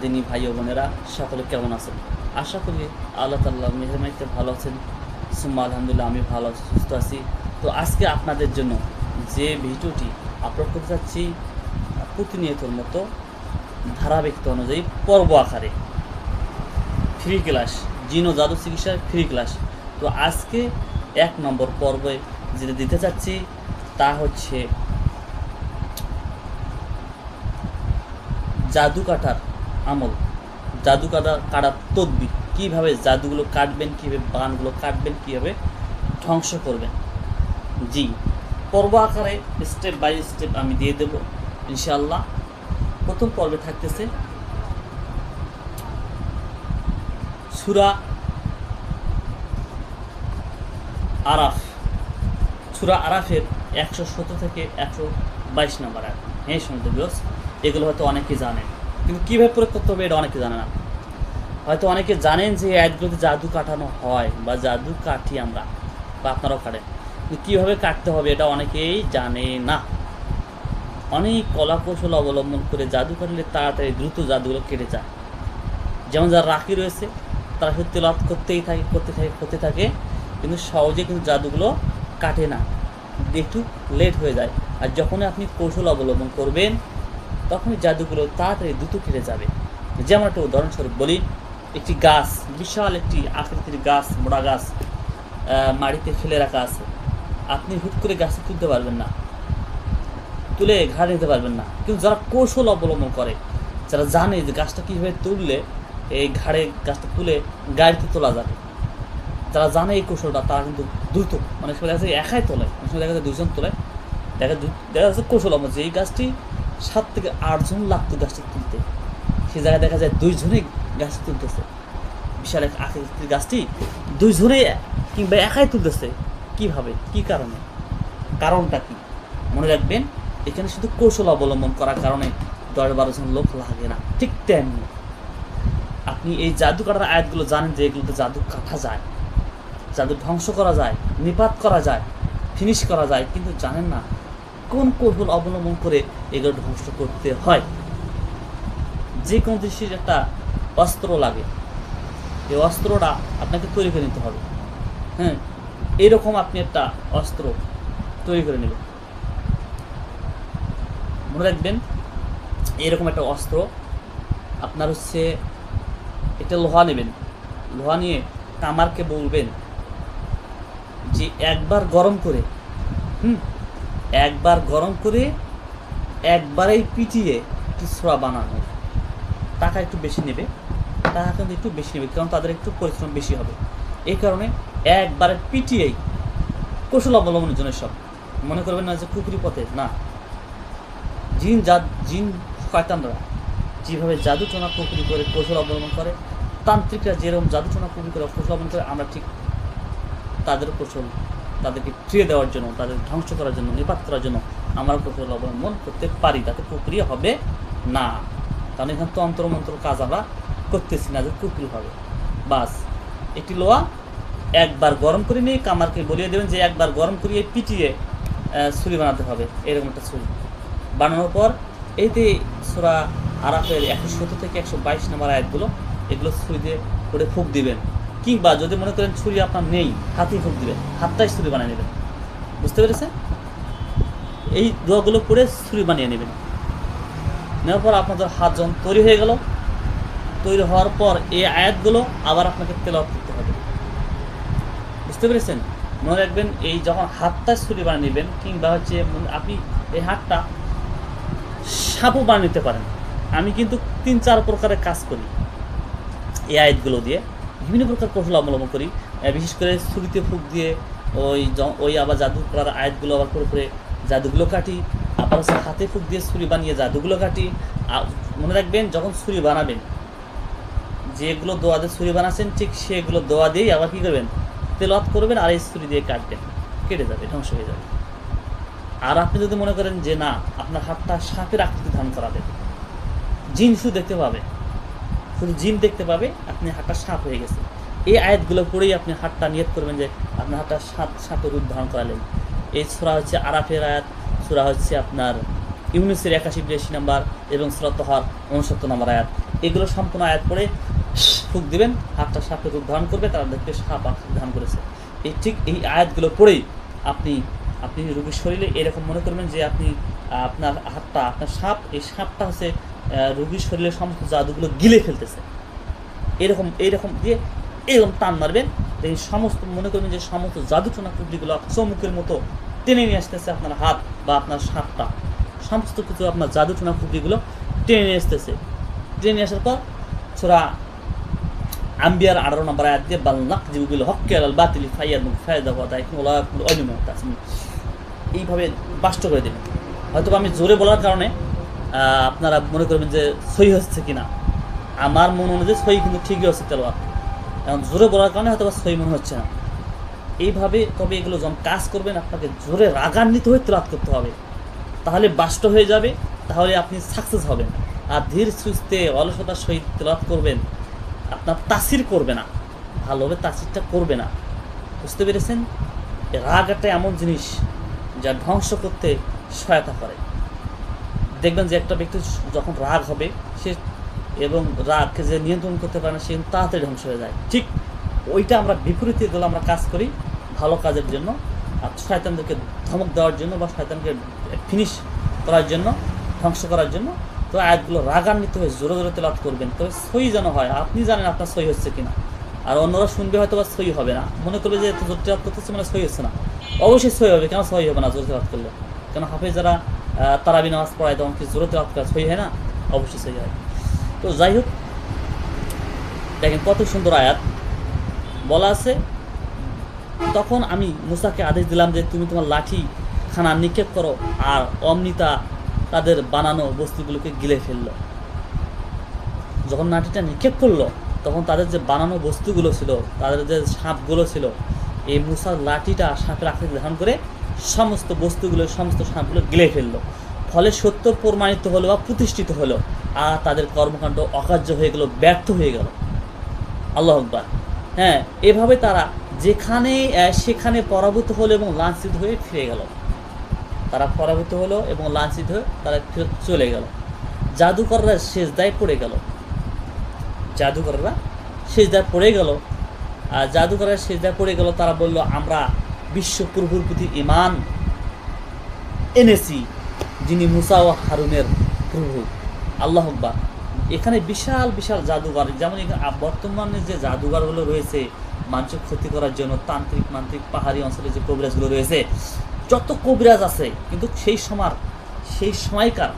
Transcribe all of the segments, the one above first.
দিনী ভাই ও বোনেরা সকলে কেমন আছেন? আশা করি আল্লাহ তাআলা মেহেরবানিতে ভালো আছেন। সুম্মা আলহামদুলিল্লাহ আমি ভালো আছি, সুস্থ আছি। তো আজকে আপনাদের জন্য যে ভিডিওটি আপলোড করতে যাচ্ছি প্রতিনিয়তর মতো ধারাবাহিকতা অনুযায়ী পর্ব আকারে ফ্রি ক্লাস, জিন ও জাদু চিকিৎসার ফ্রি ক্লাস। তো আজকে 1 নম্বর পর্বে যেটা দিতে চাচ্ছি তা হচ্ছে জাদু কাটার আমল, জাদু কাটার তদবির, কীভাবে জাদুগুলো কাটবেন, কীভাবে বানগুলো কাটবেন, কীভাবে ধ্বংস করবেন। জি, পর্ব আকারে স্টেপ বাই স্টেপ আমি দিয়ে দেব ইনশাআল্লাহ। প্রথম পর্বে থাকতেছে সূরা আরাফ, সূরা আরাফের 117 থেকে 122 নম্বর আয়াত। হ্যাঁ শুনতে বিয়স, এগুলো হয়তো অনেকে জানেন, কিন্তু কীভাবে প্রয়োগ করতে হবে এটা অনেকে জানে না। হয়তো অনেকে জানেন যে এই আয়াতগুলোতে জাদু কাটানো হয় বা জাদু কাটি আমরা, বা আপনারাও কাটেন, কিন্তু কীভাবে কাটতে হবে এটা অনেকেই জানে না। অনেক কলা কৌশল অবলম্বন করে জাদু কাটলে তাড়াতাড়ি দ্রুত জাদুগুলো কেটে যায়। যেমন যারা রাখি রয়েছে তারা শুধু তেলাওয়াত করতে থাকে, কিন্তু সহজে কিন্তু জাদুগুলো কাটে না, একটু লেট হয়ে যায়। আর যখনই আপনি কৌশল অবলম্বন করবেন তখনই জাদুগুলো তাড়াতাড়ি দ্রুত কেটে যাবে। যেমন একটা উদাহরণস্বরূপ বলি, একটি গাছ, বিশাল একটি আকৃতির গাছ, মোটা গাছ মাটিতে ফেলে রাখা আছে। আপনি হুট করে গাছটা তুলতে পারবেন না, তুলে ঘাড়ে নিতে পারবেন না। কিন্তু যারা কৌশল অবলম্বন করে, যারা জানে যে গাছটা কীভাবে তুললে এই ঘাড়ে গাছটা তুলে গাড়িতে তোলা যাবে, যারা জানে এই কৌশলটা, তারা কিন্তু দ্রুত, অনেক সময় দেখা যাচ্ছে একাই তোলে, অনেক সময় দেখা যায় 2জন তোলে। দেখা যাচ্ছে কৌশল অবলম্বন, যে এই গাছটি 7 থেকে 8 জন লাগতো গাছটি তুলতে, সে জায়গায় দেখা যায় 2 জনেই গাছ তুলতেছে। বিশাল এক আকৃতির গাছটি 2 জনে কিংবা একাই তুলতেছে। কীভাবে, কী কারণে, কারণটা কি? মনে রাখবেন, এখানে শুধু কৌশল অবলম্বন করার কারণে 10-12 জন লোক লাগে না। ঠিক তেমনি আপনি এই জাদু কাটার আয়াতগুলো জানেন যে এগুলোতে জাদু কাটা যায়, জাদু ধ্বংস করা যায়, নিপাত করা যায়, ফিনিশ করা যায়, কিন্তু জানেন না কোন কৌশল অবলম্বন করে এগুলো ধ্বংস করতে হয়। যে কোনো দৃষ্টির একটা অস্ত্র লাগে, এই অস্ত্রটা আপনাকে তৈরি করে নিতে হবে। হ্যাঁ, এইরকম আপনি একটা অস্ত্র তৈরি করে নেবেন। মনে রাখবেন, এরকম একটা অস্ত্র আপনার হচ্ছে একটা লোহা নেবেন। লোহা নিয়ে কামারকে বলবেন যে একবার গরম করে একবারেই পিটিয়ে একটু ছোড়া বানানো। টাকা একটু বেশি নেবে, টাকা কিন্তু একটু বেশি নেবে, কারণ তাদের একটু পরিশ্রম বেশি হবে। এই কারণে একবারে পিটিয়েই, কৌশল অবলম্বনের জন্য সব। মনে করবেন না যে কুকুরি পথে না, জিন শয়তানরা যেভাবে জাদু টোনা কুকুরি করে কৌশল অবলম্বন করে, তান্ত্রিকরা যেরকম জাদু টোনা কুকুরি করে কৌশল অবলম্বন করে, আমরা ঠিক তাদের কৌশল, তাদেরকে ফিরিয়ে দেওয়ার জন্য, তাদের ধ্বংস করার জন্য, নিপাত করার জন্য আমরা কৌশল অবলম্বন করতে পারি। তাতে কুকুরি হবে না, কারণ এখানে তো অন্তর্মন্ত্র কাজ আমরা করতেছি না যে কুকুরি হবে। বাস একটি লোহা একবার গরম করে নিয়ে কামারকে বলিয়ে দেবেন যে একবার গরম করিয়ে পিটিয়ে ছুরি বানাতে হবে। এরকম একটা ছুরি বানানোর পর এইতে সূরা আরাফের 117 থেকে 122 নম্বর আয়াতগুলো, এগুলো ছুরি দিয়ে করে ফুঁক দিবেন। কিংবা যদি মনে করেন ছুরি আপনার নেই, হাতেই ফুঁক দিবেন, হাতটাই ছুরি বানিয়ে নেবেন। বুঝতে পেরেছেন? এই দোয়াগুলো করে ছুরি বানিয়ে নেবেন। নেওয়ার পর আপনাদের হাত যখন তৈরি হয়ে গেল, তৈরি হওয়ার পর এই আয়াতগুলো আবার আপনাকে তেলাওয়াত করতে হবে। বুঝতে পেরেছেন? মনে রাখবেন, এই যখন হাতটা ছুরি বানিয়ে নেবেন, কিংবা হচ্ছে আপনি এই হাতটা সাপও বানিয়ে নিতে পারেন। আমি কিন্তু 3-4 প্রকারের কাজ করি এই আয়াতগুলো দিয়ে, বিভিন্ন প্রকার কৌশল অবলম্বন করি। বিশেষ করে ছুরিতে ফুঁক দিয়ে ওই আবার জাদু করার আয়াতগুলো আবার করে জাদুগুলো কাটি, আবার হচ্ছে হাতে ফুঁক দিয়ে ছুরি বানিয়ে জাদুগুলো কাটি। মনে রাখবেন, যখন ছুরি বানাবেন, যেগুলো দোয়া দিয়ে ছুরি বানাচ্ছেন ঠিক সেগুলো দোয়া দিয়েই আবার কী করবেন, তেলাওয়াত করবেন, আর এই ছুরি দিয়ে কাটবেন, কেটে যাবে, ধ্বংস হয়ে যাবে। আর আপনি যদি মনে করেন যে না, আপনার হাতটা সাপের আকৃতি ধারণ করাবে, জিন শুধু দেখতে পাবে, শুধু জিন দেখতে পাবে আপনি হাতটা সাপ হয়ে গেছে, এই আয়াতগুলো পড়েই আপনি হাতটা নিয়ত করবেন যে আপনার হাতটা সাপের রূপ ধারণ করালেন। এই সূরা হচ্ছে আরাফের আয়াত, সূরা হচ্ছে আপনার ইউনুসের 81-82 নাম্বার এবং সূরা তাহার 69 নম্বর আয়াত, এগুলো সম্পূর্ণ আয়াত পড়ে ফুঁক দিবেন, হাতটা সাপের রূপ ধারণ করবে, তারা দেখবে সাপ ধারণ করেছে। ঠিক এই আয়াতগুলো পড়েই আপনি রোগীর শরীরে এরকম মনে করবেন যে আপনি আপনার হাতটা, আপনার সাপ, এই সাপটা হচ্ছে রোগীর শরীরের সমস্ত জাদুগুলো গিলে ফেলতেছে। এইরকম দিয়ে এরকম টান মারবেন, এই সমস্ত মনে করবেন যে সমস্ত জাদুটোনা কুবলিগুলো চমুকের মতো টেনে নিয়ে আসতেছে আপনার হাত বা আপনার সাপটা, সমস্ত কিছু আপনার জাদুটোনা কুবলিগুলো টেনে নিয়ে আসতেছে। টেনে নিয়ে আসার পর সূরা আম্বিয়ার 18 নম্বর আয়াত দিয়ে বাল্লাক জিবুল হক্কে আল বাতিল ফাইয়াদ ফায়দা ওয়াদা ইকুলা অনিমা তাসমি, এইভাবে বাষ্ট করে দেবেন। হয়তো আমি জোরে বলার কারণে আপনারা মনে করবেন যে সহি হচ্ছে কিনা, আমার মন অনুযায়ী সহি কিন্তু ঠিকই হচ্ছে তেলাওয়াত, এখন জোরে বলার কারণে হয়তো বা সহি মনে হচ্ছে না। এইভাবে তবে এগুলো যখন কাজ করবেন আপনাকে জোরে রাগান্বিত হয়ে তেলাওয়াত করতে হবে, তাহলে বাষ্ট হয়ে যাবে, তাহলে আপনি সাকসেস হবেন। আর ধীর সুস্থে অলসতার সহিত তেলাওয়াত করবেন, আপনার তাসির করবে না, ভালোভাবে তাসিরটা করবে না। বুঝতে পেরেছেন? রাগ একটা এমন জিনিস যা ধ্বংস করতে সহায়তা করে। দেখবেন যে একটা ব্যক্তি যখন রাগ হবে সে এবং রাগকে যে নিয়ন্ত্রণ করতে পারে না সে তাড়াতাড়ি ধ্বংস হয়ে যায়। ঠিক ওইটা আমরা বিপরীতে এগুলো আমরা কাজ করি ভালো কাজের জন্য, আর শয়তানদেরকে ধমক দেওয়ার জন্য বা শয়তানকে ফিনিশ করার জন্য, ধ্বংস করার জন্য। তো আয়াতগুলো রাগান্বিত হয়ে জোরে জোরে তেলাওয়াত করবেন, তবে সহি যেন হয়, আপনি জানেন আপনার সহি হচ্ছে কিনা, আর অন্যরা শুনবে হয়তো বা সহি হবে না, মনে করবে যে এত জোর তেলাওয়াত করতেছে মানে সহি হচ্ছে না। অবশ্যই সহি হবে, কেন সহি হবে না জোরে তেলাওয়াত করলে? কেন হাফেজ যারা তারাবি নামাজ পড়ায় তখন কি জোরে তেলাওয়াত করা সহি হয় না? অবশ্যই সহি হয়। তো যাই হোক, দেখেন কত সুন্দর আয়াত বলা আছে, তখন আমি মুসাকে আদেশ দিলাম যে তুমি তোমার লাঠি খানা নিক্ষেপ করো, আর অমনিতা তাদের বানানো বস্তুগুলোকে গিলে ফেললো। যখন লাঠিটা নিক্ষেপ করলো তখন তাদের যে বানানো বস্তুগুলো ছিল, তাদের যে সাপগুলো ছিল, এই মুসার লাঠিটা সাপের আকৃতি ধারণ করে সমস্ত বস্তুগুলো, সমস্ত সাপগুলো গিলে ফেললো। ফলে সত্য প্রমাণিত হলো বা প্রতিষ্ঠিত হলো, আর তাদের কর্মকাণ্ড অকার্য হয়ে গেল, ব্যর্থ হয়ে গেল। আল্লাহু আকবার। হ্যাঁ, এভাবে তারা যেখানে সেখানে পরাভূত হলো এবং লাঞ্ছিত হয়ে ফিরে গেল। তারা পরাভূত হলো এবং লাঞ্ছিত হয়ে তারা ফেরত চলে গেল। জাদুকররা সেজদায় পড়ে গেল, জাদুকররা সেজদায় পড়ে গেল। আর জাদুকররা সেজদায় পড়ে গেল, তারা বলল আমরা বিশ্ব প্রভুর প্রতি ঈমান এনেছি, যিনি মুসা ও হারুনের প্রভু। আল্লাহু আকবার। এখানে বিশাল বিশাল জাদুঘর, যেমন এখানে বর্তমানে যে জাদুঘরগুলো রয়েছে মানুষের ক্ষতি করার জন্য, তান্ত্রিক মান্ত্রিক পাহাড়ি অঞ্চলে যে কবিরাজগুলো রয়েছে, যত কবিরাজ আছে, কিন্তু সেই সময়কার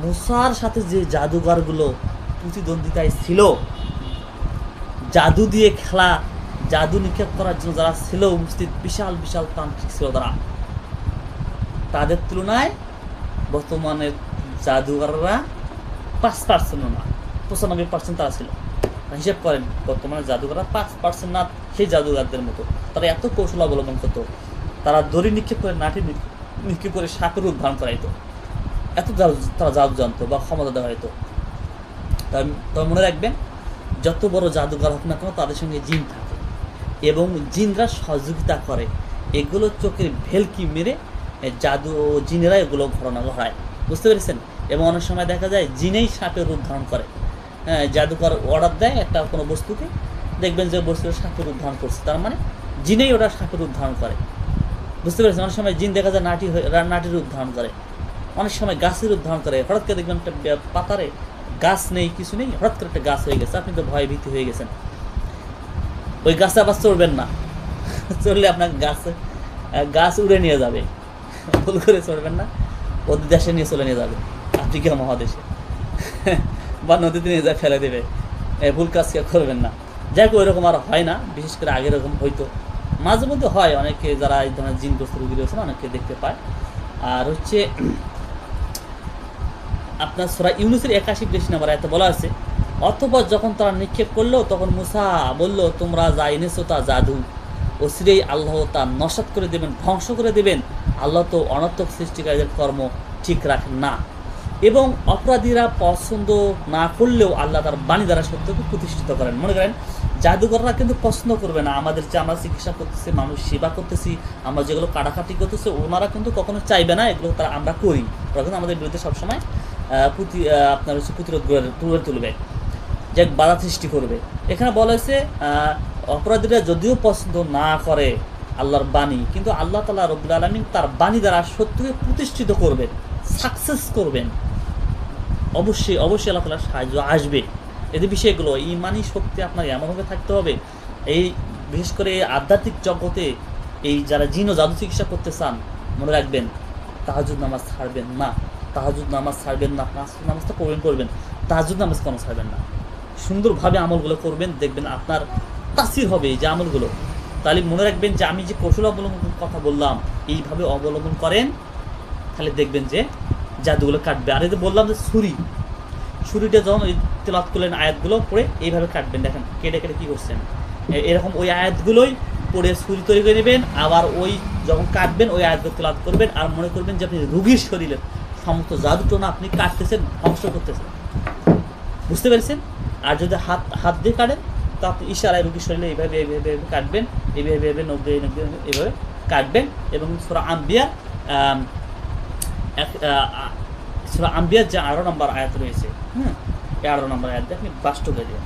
মুসার সাথে যে জাদুঘরগুলো প্রতিদ্বন্দ্বিতায় ছিল, জাদু দিয়ে খেলা, জাদু নিক্ষেপ করার জন্য যারা ছিল উপস্থিত, বিশাল বিশাল তান্ত্রিক ছিল তারা, তাদের তুলনায় বর্তমানের জাদুঘররা 5% না, 95% তারা ছিল। হিসেব করেন বর্তমানে জাদুঘররা 5% না সেই জাদুঘরদের মতো। তারা এত কৌশল অবলম্বন করত, তারা দড়ি নিক্ষেপ করে, লাঠি নিক্ষেপ করে সাপের রূপ ধারণ করাইতো, এত তারা জাদু জানতো বা ক্ষমতা দেওয়া হয়তো। তবে মনে রাখবেন, যত বড় জাদুঘর হোক না কেন তাদের সঙ্গে জিন থাকে এবং জিনরা সহযোগিতা করে। এগুলো চোখের ভেলকি মেরে জাদু ও জিনেরা এগুলো ঘটনা ঘটায়। বুঝতে পেরেছেন? এবং অনেক সময় দেখা যায় জিনেই সাপের রূপ ধারণ করে। হ্যাঁ, জাদুকর অর্ডার দেয় একটা কোনো বস্তুকে, দেখবেন যে বস্তুটা সাপের রূপ ধারণ করছে, তার মানে জিনেই ওটা সাপের রূপ ধারণ করে। বুঝতে পেরেছেন? অনেক সময় জিন দেখা যায় নাটির রূপ ধারণ করে, অনেক সময় গাছের রূপ ধারণ করে। হঠাৎ করে দেখবেন একটা পাতারে গাছ নেই, কিছু নেই, হঠাৎ করে একটা গাছ হয়ে গেছে, আপনি তো ভয় ভীতি হয়ে গেছেন। ওই গাছে আবার চড়বেন না, চড়লে আপনার গাছ উড়ে নিয়ে যাবে, ভুল করে চড়বেন না, ওদের দেশে নিয়ে চলে নিয়ে যাবে, আফ্রিকা মহাদেশে বা নদীতে নিয়ে যা ফেলে দেবে। ভুল কাজ কেউ করবেন না। যাই হোক, ওইরকম আর হয় না, বিশেষ করে আগের রকম হয়তো মাঝে মধ্যে হয়, অনেকে যারা এই ধরনের জিনগ্রস্ত রোগী রয়েছে না, অনেকে দেখতে পায়। আর হচ্ছে আপনার সূরা ইউনূসের 81 নম্বর আয়াতে বলা আছে, অথবা যখন তারা নিক্ষেপ করলো তখন মুসা বলল, তোমরা যা এনেছো তা জাদু, অচিরেই আল্লাহ তা নস্যাৎ করে দেবেন, ধ্বংস করে দেবেন। আল্লাহ তো অনর্থক সৃষ্টিকারীদের কর্ম ঠিক রাখেন না। এবং অপরাধীরা পছন্দ না করলেও আল্লাহ তার বাণী দ্বারা সত্যকে প্রতিষ্ঠিত করেন। মনে করেন জাদুঘররা কিন্তু পছন্দ করবে না আমাদের যে আমরা চিকিৎসা করতেছি, মানুষ সেবা করতেছি, আমরা যেগুলো কাটাকাটি করতেছি, ওনারা কিন্তু কখনো চাইবে না এগুলো তারা আমরা করি। ওরা কিন্তু আমাদের বিরুদ্ধে সবসময় আপনার হচ্ছে প্রতিরোধ গড়ে তুলবে, যে বাধা সৃষ্টি করবে। এখানে বলা হয়েছে অপরাধীরা যদিও পছন্দ না করে আল্লাহর বাণী, কিন্তু আল্লাহ তাআলা রব্বুল আলামিন তার বাণী দ্বারা সত্যকে প্রতিষ্ঠিত করবেন, সাকসেস করবেন। অবশ্যই অবশ্যই আল্লাহ তাআলার সাহায্য আসবে। এদের বিষয়গুলো ঈমানি শক্তি আপনার এমনভাবে থাকতে হবে, এই বিশেষ করে এই আধ্যাত্মিক জগতে এই যারা জিন ও জাদু চিকিৎসা করতে চান, মনে রাখবেন তাহাজ্জুদ নামাজ ছাড়বেন না, তাহাজ্জুদ নামাজ ছাড়বেন না, পাঁচ নামাজটা করবেন, তাহাজ্জুদ নামাজ কোনো ছাড়বেন না। সুন্দরভাবে আমলগুলো করবেন, দেখবেন আপনার তাসির হবে এই যে আমলগুলো। তাহলে মনে রাখবেন যে আমি যে কৌশল অবলম্বন কথা বললাম, এইভাবে অবলম্বন করেন, তাহলে দেখবেন যে জাদুগুলো কাটবে। আর এই যে বললাম যে ছুরিটা যখন ওই তেলাওয়াত করলেন আয়াতগুলো পড়ে এইভাবে কাটবেন, দেখেন কেটে কেটে কী করছেন, এরকম ওই আয়াতগুলোই পড়ে ছুরি তৈরি করে নেবেন। আবার ওই যখন কাটবেন ওই আয়াতগুলো তেলাওয়াত করবেন, আর মনে করবেন যে আপনি রুগীর শরীরের সমস্ত জাদুটোনা আপনি কাটতেছেন, ধ্বংস করতেছেন। বুঝতে পেরেছেন? আর যদি হাত দিয়ে কাটেন তো আপনি ইশারায় রুগীর শরীরে এইভাবে এইভাবে কাটবেন, এইভাবে এইভাবে 90 এইভাবে কাটবেন। এবং সূরা আম্বিয়ার যে 11 নম্বর আয়াত রয়েছে, 11 নম্বর আয়াত দিয়ে আপনি বাষ্ট হয়ে যাবেন,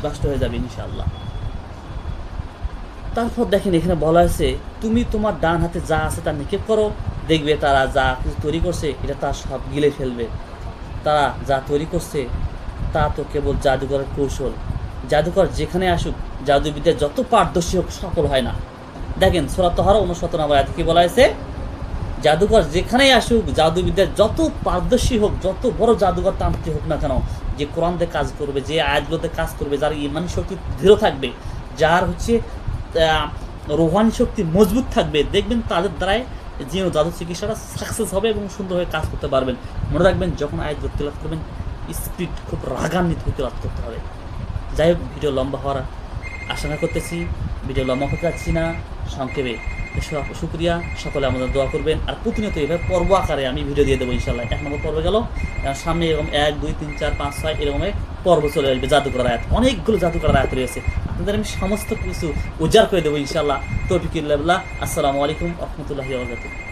বাষ্ট হয়ে যাবে ইনশাআল্লাহ। তারপর দেখেন এখানে বলা হয়েছে তুমি তোমার ডান হাতে যা আছে তা নিক্ষেপ করো, দেখবে তারা যা কিছু তৈরি করছে এটা তার সব গিলে ফেলবে। তারা যা তৈরি করছে তা তো কেবল জাদুঘরের কৌশল। জাদুঘর যেখানে আসুক, জাদুবিদ্যা যত পারদর্শী হোক সফল হয় না। দেখেন সূরা তাহারা 69 নম্বর আয়াতে কি বলা হয়েছে? জাদুঘর যেখানেই আসুক, জাদুবিদ্যার যত পারদর্শী হোক, যত বড় জাদুঘর তান্ত্রিক হোক না কেন, যে কোরআন দিয়ে কাজ করবে, যে আয়াতগুলোতে কাজ করবে, যার ইমানি শক্তি দৃঢ় থাকবে, যার হচ্ছে রোহানি শক্তি মজবুত থাকবে, দেখবেন তাদের দ্বারাই জিন ও জাদু চিকিৎসাটা সাকসেস হবে এবং সুন্দরভাবে কাজ করতে পারবেন। মনে রাখবেন যখন আয়াতগুলো তেলাওয়াত করবেন স্পিড খুব রাগান্বিত হয়ে তেলাওয়াত করতে হবে। যাই হোক, ভিডিও লম্বা হওয়ার আশঙ্কা করতেছি, ভিডিও লম্বা করতে যাচ্ছি না, সংক্ষেপে শুক্রিয়া। সকলে আমাদের দোয়া করবেন। আর প্রতিনিয়ত এইভাবে পর্ব আকারে আমি ভিডিও দিয়ে দেবো ইনশাল্লাহ। 1 নম্বর পর্ব গেল, সামনে এরকম 1, 2, 3, 4, 5, 6 এরকম পর্ব চলে আসবে। জাদুকর আয়াত, অনেকগুলো জাদুকর আয়াত রয়েছে, আপনাদের আমি সমস্ত কিছু উজাড় করে দেবো ইনশাল্লাহ। তৌফিকুল্লাহ। আসসালামু আলাইকুম ওয়া রাহমাতুল্লাহি ওয়া বারাকাতুহু।